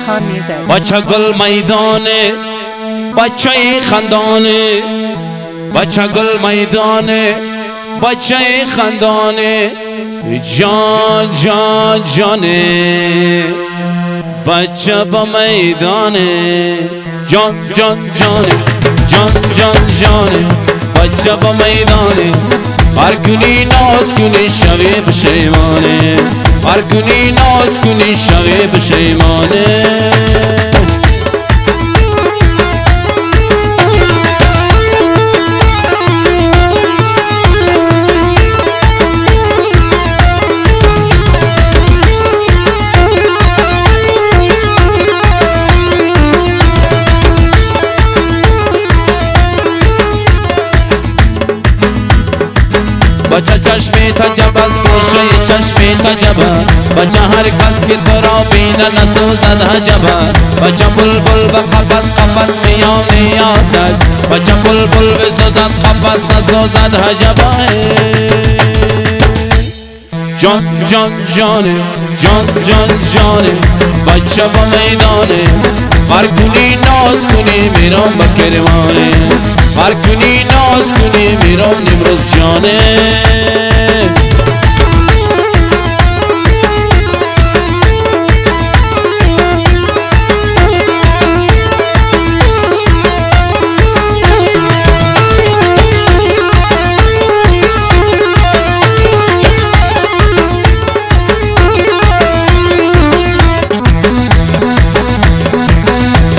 Khan Music. بچه گل میدانه بچه خندانه بچه گل میدانه بچه خندانه جان جان جانه بچه با میدانه جان جان جانه جان جان جانه بچه با میدانه هر کنی ناز کنی شوی پشیمانه هر کنی ناز کنی شوی پشیمانه بچه چشمی تجب از گوشه چشمی تجب بچه هر کس که تو را بینه نسوزد حجب بچه بلبل به قفس قفس میانه آتش بچه بلبل بسوزد قفس نسوزد حجب جان جان جانه جان جان جانه بچه با میدانه هر کنی ناز کنی میرم با کروانه هر کنی ناز کنی میرم نمروز جانه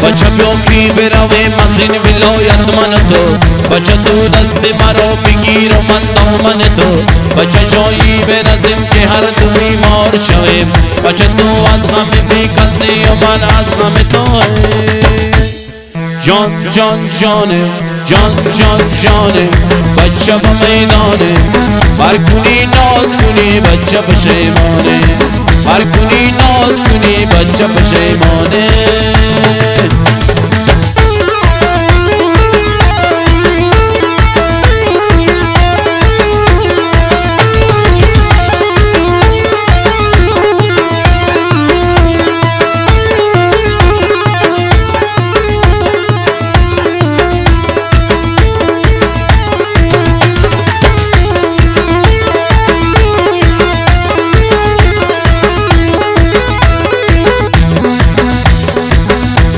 بچه بیوکی بروی مزین ولایت من تو بچه تو دست مرا بگیر و من دامن تو بچه جایی برسیم که هر دو بیمار شویم بچه تو از غم بیکسی و من از غم تو جان جان جانه جان جان جانه بچه با میدانه هر کنی ناز کنی بچه پشیمانه هر کنی ناز کنی بچه پشیمانه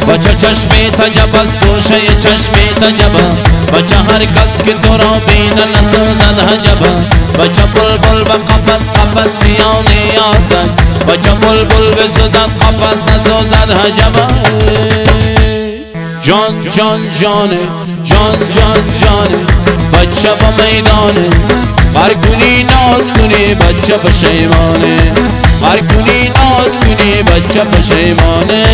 بچه چشمی تجب از گوشه چشمی تجب بچه هر کس که تو را بینه نسوزد حجب بچه بلبل به قفس قفس میانه آتش بچه بلبل بسوزد قفس نسوزد حجب جان جان جانه جان جان جانه بچه با میدانه هر کنی ناز کنی بچه پشیمانه هر کنی ناز کنی بچه پشیمانه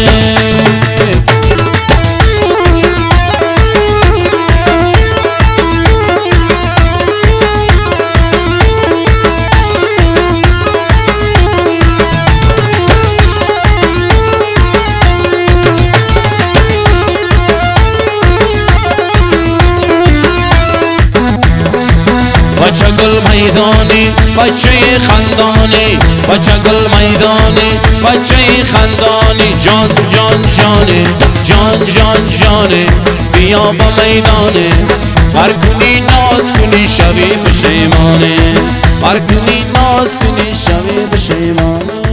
بچه گل میدانی بچه خندانی بچه گل میدانی بچه خندانی جان جان جانه جان جان جانه بیا با میدانه هر کنی ناز کنی شوی پشیمانه هر کنی ناز کنی شوی پشیمانه